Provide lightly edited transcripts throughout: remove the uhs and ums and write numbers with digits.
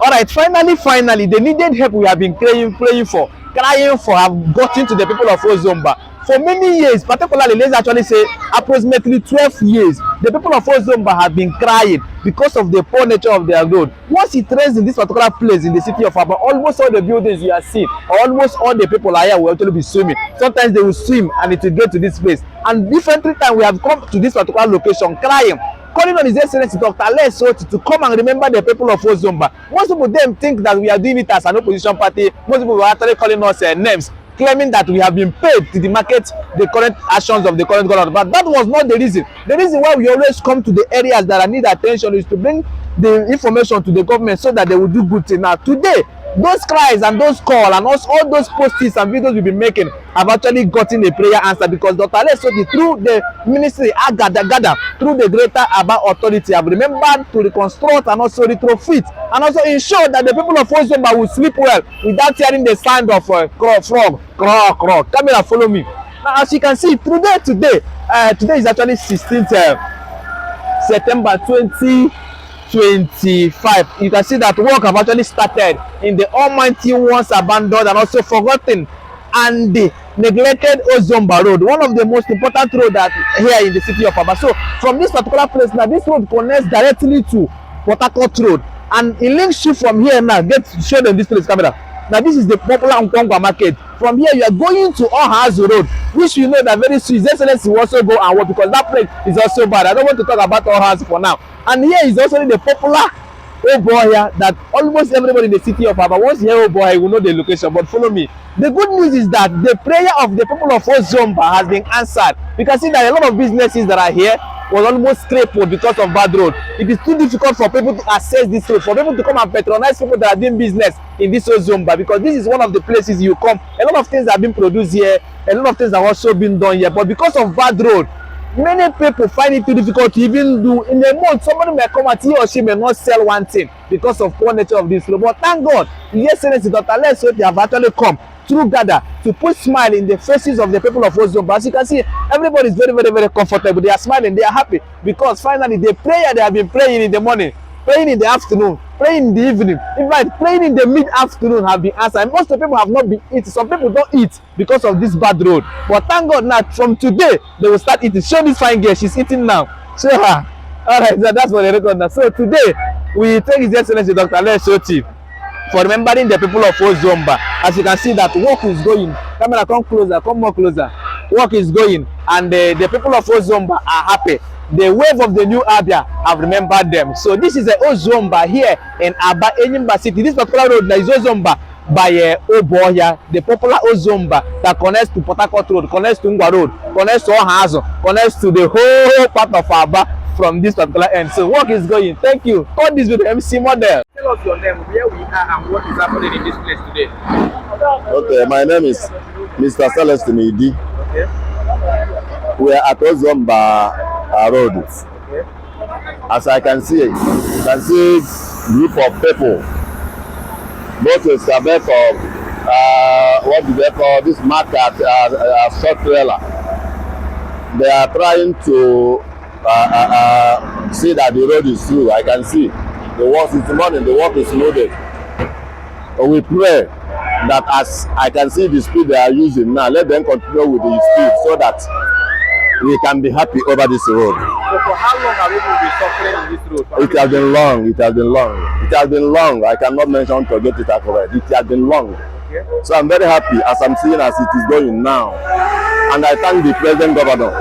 All right, finally, the needed help we have been praying for, have gotten to the people of Ozuomba. For many years, particularly, let's actually say approximately 12 years, the people of Ozuomba have been crying because of the poor nature of their road. Once it rains in this particular place in the city of Aba, almost all the buildings you are seeing, or almost all the people are here will actually be swimming. Sometimes they will swim and it will get to this place. And different times we have come to this particular location crying, calling on His Excellency Dr. Otti to come and remember the people of Ozuomba. Most people then think that we are doing it as an opposition party. Most people were actually calling us names, claiming that we have been paid to demarcate the current actions of the current government. But that was not the reason. The reason why we always come to the areas that need attention is to bring the information to the government so that they will do good things. Now, today, those cries and those calls and also all those postings and videos we've been making have actually gotten a prayer answer, because Dr. Otti, through the ministry Agada, through the Greater Aba Authority, have remembered to reconstruct and also retrofit and also ensure that the people of Ozuomba will sleep well without hearing the sound of frog. Camera, follow me. Now, as you can see, today is actually 16th September 2025. You can see that work have actually started in the almighty, once abandoned and also forgotten and the neglected Ozuomba road, one of the most important road that here in the city of Aba. So from this particular place now, this road connects directly to Port Harcourt Road, and it links you from here now. Show them this place, camera. Now this is the popular Nkwangwa market. From here you are going to Ohazu Road, which you know that very soon His Excellency will also go and work, because that place is also bad. I don't want to talk about Ohazu for now. And here is also the popular Obohia that almost everybody in the city of Aba, once you hear Obohia, you will know the location. But follow me. The good news is that the prayer of the people of Ozuomba has been answered. You can see that a lot of businesses that are here was almost crippled because of bad road. It is too difficult for people to access this road, for people to come and patronize people that are doing business in this Ozuomba, because this is one of the places you come. A lot of things have been produced here, a lot of things have also been done here, but because of bad road, many people find it too difficult to even do. In a month, somebody may come at, he or she may not sell one thing because of poor nature of this road. But thank God, yesterday Dr. Otti have actually come through gather to put smile in the faces of the people of Ozuomba. As you can see, everybody is very, very, very comfortable. They are smiling, they are happy, because finally the prayer they have been praying in the morning, praying in the afternoon, praying in the evening, in fact praying in the mid-afternoon have been answered. And most of the people have not been eating. Some people don't eat because of this bad road. But thank God now, from today they will start eating. Show this fine girl, she's eating now. Show her. All right, so that's what they record now. So today we thank His Excellency Dr. Otti for remembering the people of Ozuomba. As you can see that work is going. Camera, come closer, come more closer. Work is going, and the people of Ozuomba are happy. The wave of the new Abia have remembered them. So this is a Ozuomba here in Aba Enyimba City. This particular road that is Ozuomba by Obohia, the popular Ozuomba that connects to Port Harcourt Road, connects to Ngwa Road, connects to Ohazu, connects to the whole part of Aba from this particular end. So work is going. Thank you. Turn this with the MC model. Tell us your name, where we are, and what is happening in this place today. Okay, my name is Mr. Celestine Idi. Okay. We are at Ozuomba Road. Okay. As I can see, group of people, both with a vehicle, what do they call this market, short trailer. They are trying to see that the road is through. I can see the work is morning, the work is loaded. But we pray that as I can see the speed they are using now, let them continue with the speed so that we can be happy over this road. So for how long have we been suffering in this road? It has been long. It has been long. It has been long. I cannot mention to get it accurate. It has been long. Okay. So I'm very happy as I'm seeing as it is going now. And I thank the present governor.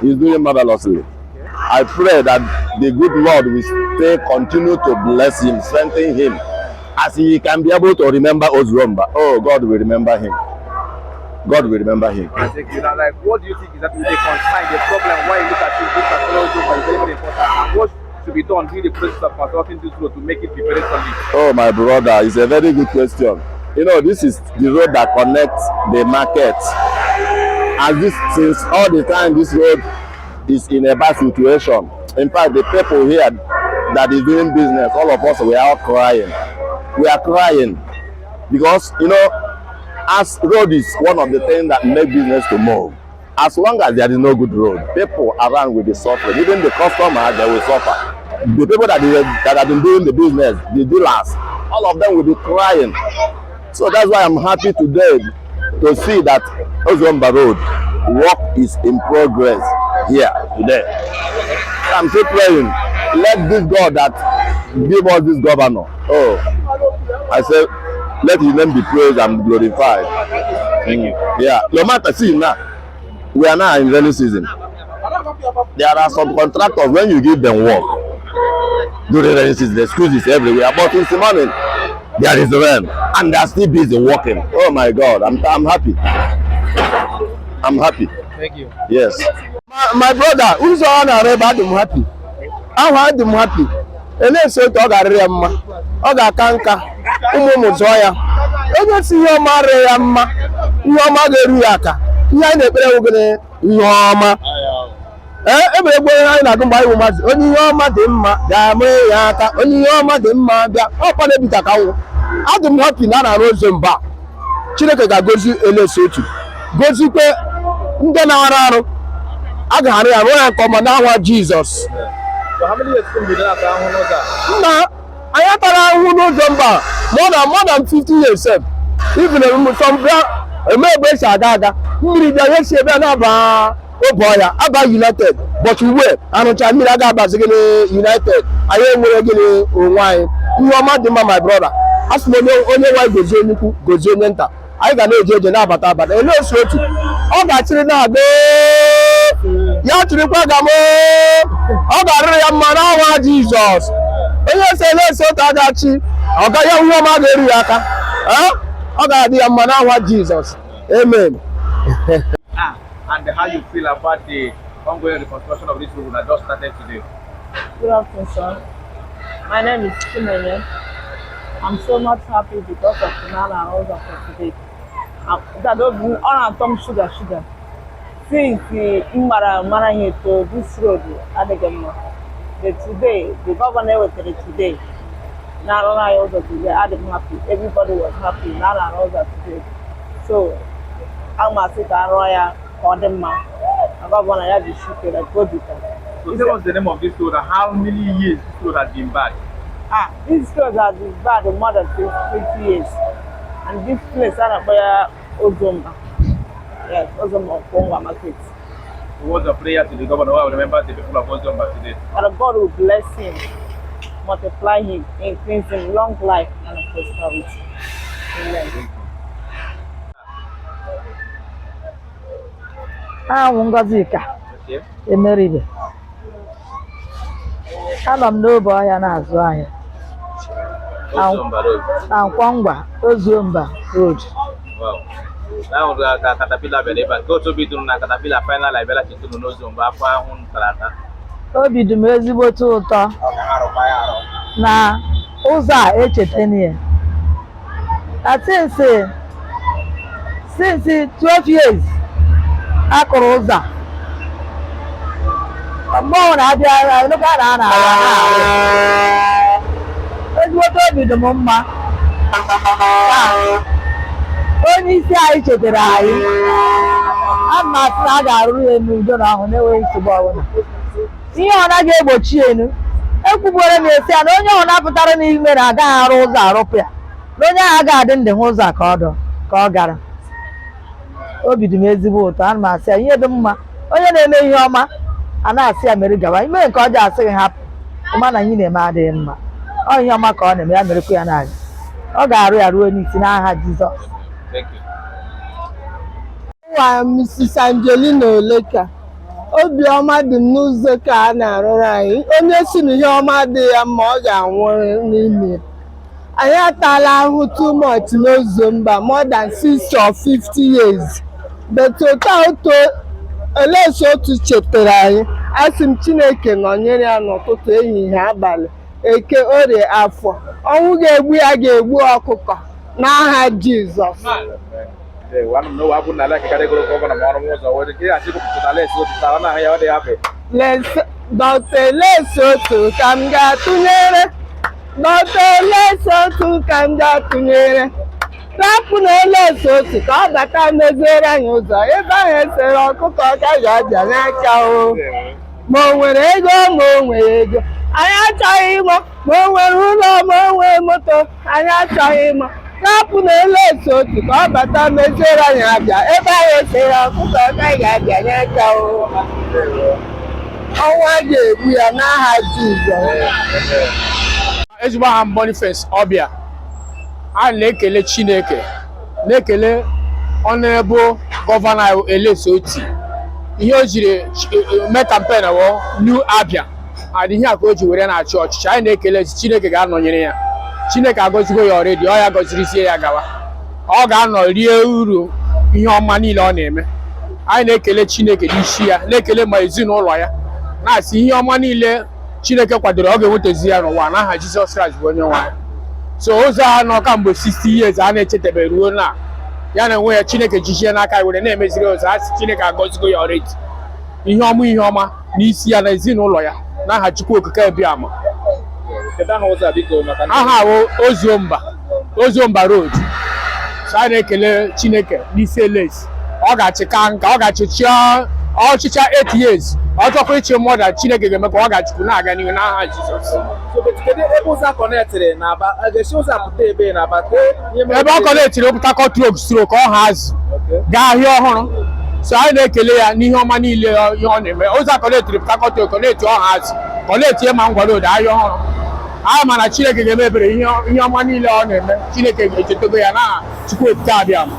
He's doing marvelously. Okay. I pray that the good Lord will continue to bless him, strengthen him, as he can be able to remember Ozuomba. Oh, God will remember him. God will remember him. Like, what do you think is that the concern, the problem, why you look at this particular Ozuomba is very, very important, and what should be done during the process of constructing this road to make it be very solid? Oh, my brother, it's a very good question. You know, this is the road that connects the market. And this, since all the time, this road is in a bad situation. In fact, the people here that is doing business, all of us, we are all crying. We are crying because, you know, as road is one of the things that make business to move. As long as there is no good road, people around will be suffering. Even the customer, they will suffer. the people that have been doing the business, the dealers, all of them will be crying. So that's why I'm happy today to see that Ozuomba Road work is in progress here today. I'm still praying. Let this God that give us this governor, I say, let his name be praised and glorified. Thank you. Yeah, no matter, see now, we are now in rainy season. There are some contractors, when you give them work during rainy season, the schools is everywhere, but in the morning, there is rain and they are still busy working. Oh my God, I'm happy. I'm happy. Thank you. Yes. My brother, who's on a rebel, I'm happy. I'm happy. And then so to Garama, Oga Kanka, Umuzoya. I don't see your Mariama, your mother Riaka. You are the Beogre, Yoma. Everybody I can buy woman, only your madama, Damayaka, only your madama, upon a bitacao. I'm happy Nana Ozuomba. Chineka goes you a lesson. Goes you pay Ndanaro. I got a command now, Jesus. So how many years can be done after that? No, I have around Ozuomba more than 50 years. Even some black, a member Sadaga, who did the rest of Obohia, about United, but we were, and on Chamilaga United. I am regular wine. You are my brother. As for no only why Gozonienta. I can know Judge and Abata, but I know so too. All that now, to the program. All that Manawa Jesus. When you say, let's go to Adachi, I'll get you Magariaka. All that the Manawa Jesus. Amen. And how you feel about the ongoing reconstruction of this road that just started today? Good afternoon, sir. My name is Chimenye. I'm so much happy because of Finale and all that for today. That don't all tongue sugar. Since Mara here to this road, today, the governor was today. Now I also today, I'm happy. Everybody was happy. Now and all that today. So I'm a royal or the man. I got one I had to shoot it at Godita. So tell us the name of this road and how many years this road has been bad? This road has been bad more than 20 years. And this place, I Ozuomba. Yes, Ozuomba Konga Market. What's the prayer to the governor? I remember the people of Ozuomba today. And God will bless him, multiply him, increase him long life and prosperity. Amen. Ngozika Emeribe. Ana m n'Obohia na-azụ ahịa. Kwangwa Ozuomba Road. Wow. Now the caterpillar believer go to be doing a caterpillar final libela to Ozuomba after one talata. Obi dị m ezigbo ụtọ na ụzọ a echeteni ya. Since 12 years akụrụ ụzọ a. Mgbe ọ na-abịa n'oge a na-arụ ezigbo obi dị m mma. Onye isi anyị chetara anyị. A na-asị na a ga-arụrụ ya n'udo na ahụ na-enweghị nsogbu ọbụla. Ihe ọ naghị egbochi enu. Ekwubuore na-esi ya na onye ọ na-apụtara n'ime na agaghị arụ ụzọ arụpụ ya. Na onye ahụ ga-adị ndị hụ ụzọ ka ọ gara. Obi dị m ezigbo ụtọ. Ana m asị ya ihe dị mma. Onye na-eme ihe ọma a na-asị ya mere gawa. Ime nke ọjọọ asị gị hapụ. Ịma na ihe na-eme adịghị mma. Ọ ihe ọma ka ọ na-eme ya merekwa ya na-aga. Ọ ga-arụ ya ruo n'isi n'aha Jizọs. Thank you. Mrs. Angelina Oleka. Obiọma dị m n'ụzọ ka a na-arụrụ anyị. Onye si na ihe ọma dị ya ma ọ ga-anwụ n'ime. Anyị atala ahụ too much n'Ozuomba more than 60 or 50 years. But otu elesi otu chetara anyị. Asị m Chineke nọnyere ya n'ụtụtụ ehihie abalị. Eke orie afọ. Ọnwụ ga-egbu ya ga-egbu ọkụkọ n'aha Jizọs. Dr. Lesotu ka m ga-atụnyere. Dr. Lesotu ka m ga-atụnyere. Rapụ na Lesotu ka ọ bata meziere anyị ụzọ. Ebe ahụ esere ọkụkọ ka ga-abịa n'aka o. Ma o nwere ego ma o nwere ego. anyị achọghị ịmụ ma o nwere ụlọ ma o nwere moto anyị achọghị ịmụ rapụ na ele eso otu ka ọ bata meziere anyị abịa ebe anyị esere ọkụkọ agaghị ga-abịa nye aka ọnwa ga-egbu ya n'aha Jizọs. Ezigbo aha m Boniface Ọbịa. A na-ekele Chineke, na-ekele Honorable Gọvanọ Otti. Ihe o jiri mee kampen bụ New Abia. Adịghị a ka o ji were na-achị ọchịchị. Anyị na-ekele Chineke ga-anọnyere ya. Chineke agọzigo ya ọrịdị, ọ ya gọzirisie ya gawa. Ọ ga-anọ rie uru ihe ọma niile ọ na-eme. Anyị na-ekele Chineke n'isi ya, na-ekele ma ezinụlọ ya. Na-asị ihe ọma niile Chineke kwadoro ọ ga-enwetazi ya n'ụwa n'aha Jizọs Kraịst bụ onye nwe. So ụzọ ha nọ kamgbe 60 years a na-echetebe ruo na ya na enwe ya Chineke jichie n'aka were na-emeziri ụzọ ha si Chineke agọzigo ya ọrịdị. Ihe ọma n'isi ya na ezinụlọ ya n'aha Chukwu okike Ebiama. Aha bụ Ozuomba Road. So a na-ekele Chineke n'isi elezi. Ọ ga-achị ka nka, ọ ga-achịchị ọchịcha 8 years. Ọ chọkwa ịchị mmadụ Chineke ga-eme ka ọ ga-achịkwu na-aga n'ihu n'aha Jizọs. Ebe ọ kọnetiri Port Harcourt stroke ka ọ hazi gaa ahịa ọhụrụ. So anyị na-ekele ya n'ihe ọma niile ihe ọ na-eme. Ụzọ kọnetiri Port Harcourt kọneti ọ hazi kọneti ma ngwa road ahịa ọhụrụ. Anyị ma na Chineke ga-eme ebere ihe ọma niile ọ na-eme. Chineke ga-echetogo ya n'aha Chukwu okike Abiama.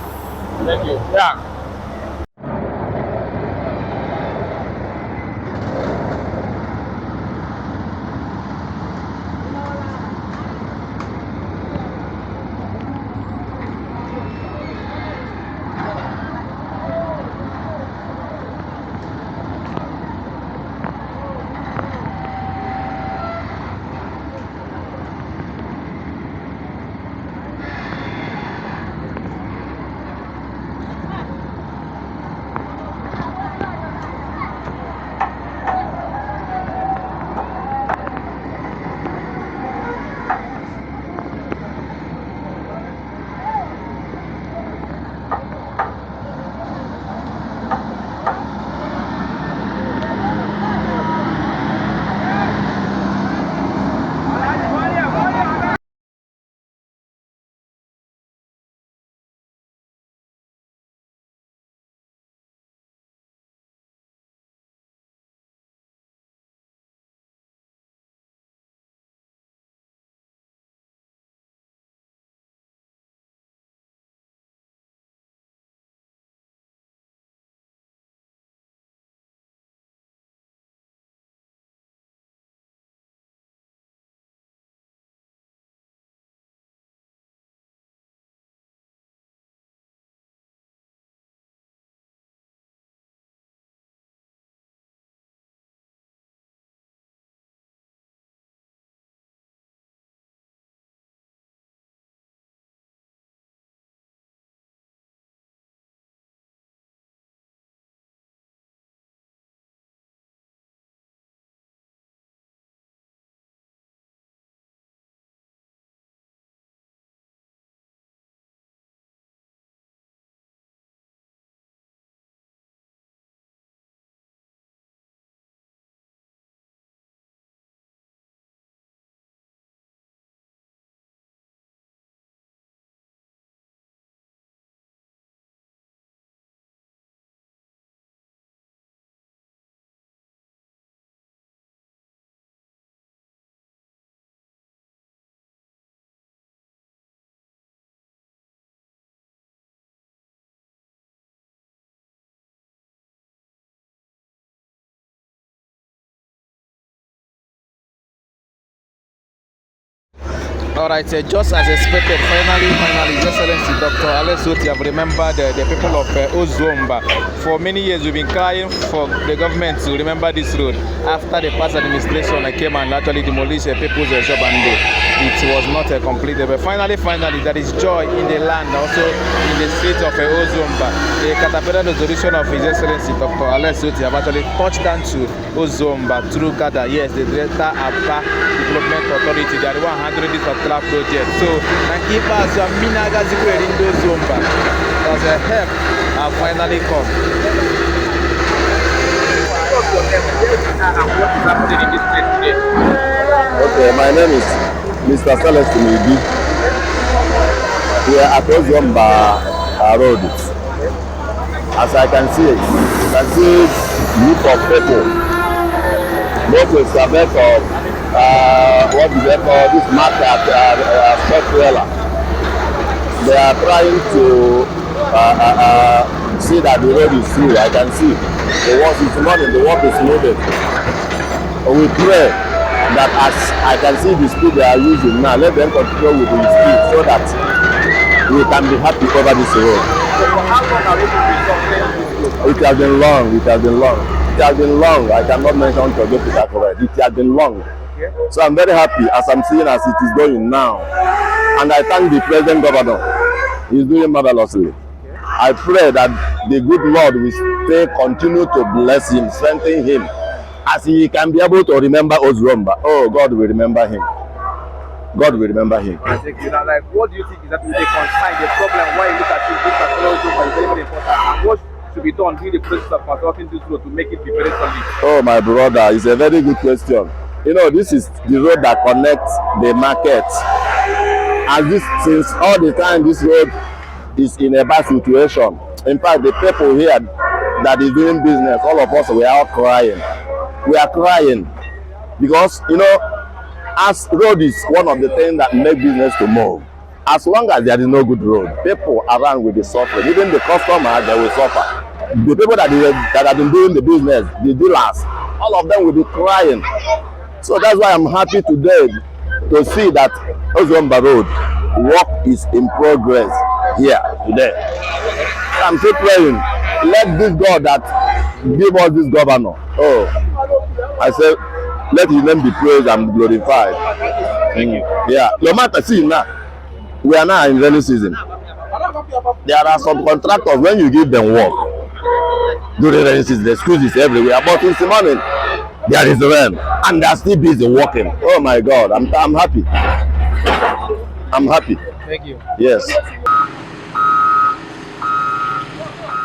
All right, just as expected, finally, His Excellency Dr. Otti have remembered the people of Ozuomba. For many years, we've been crying for the government to remember this road. After the past administration came and actually demolished people's shop, and it was not completed. But finally, there is joy in the land, also in the state of Ozuomba. The caterpillar resolution of His Excellency Dr. Otti have actually touched down to Ozuomba through GADA. Yes, the Greater Aba Development Authority. They are the one handling this particular project. So, Nakipa Zamina Gaziwe in Ozuomba. As a help have finally come. What is happening in this place today? Okay, my name is Mr. Celestine Ibi. We are at Ozuomba Road. As I can see, you can see group of people, both with a bit of what do they call this market short trailer. They are trying to see that the road is through. I can see the work is running, the work is moving. We pray that as I can see the speed they are using now, let them continue with the speed so that we can be happy over this road. So for how long are we going to be suffering this road? It has been long, it has been long. It has been long. I cannot mention to get it correct. It has been long. Okay. So I'm very happy as I'm seeing as it is going now. And I thank the present governor. He's doing marvelously. I pray that the good Lord will continue to bless him, strengthen him, as he can be able to remember Ozuomba. Oh, God will remember him. God will remember him. Thank you. Now, like, what do you think is that the concern, the problem? Why you look at this particular Ozuomba is very, very important, and what should be done during the process of constructing this road to make it be very solid? Oh, my brother, it's a very good question. You know, this is the road that connects the market. And this, since all the time, this road is in a bad situation. In fact, the people here that is doing business, all of us, we are all crying. We are crying because, you know, as road is one of the things that make business to move. As long as there is no good road, people around will be suffering. Even the customer, they will suffer. The people that have been doing the business, the dealers, all of them will be crying. So that's why I'm happy today to see that Ozuomba Road work is in progress here today. I'm still praying. Let this God that give us this governor. Oh, I say, let his name be praised and glorified. Thank you. Yeah. No matter, see now, we are now in rainy season. There are some contractors, when you give them work during rainy season, the excuses everywhere. But this morning, there is rain and they are still busy working. Oh my God, I'm happy. I'm happy. Thank you. Yes.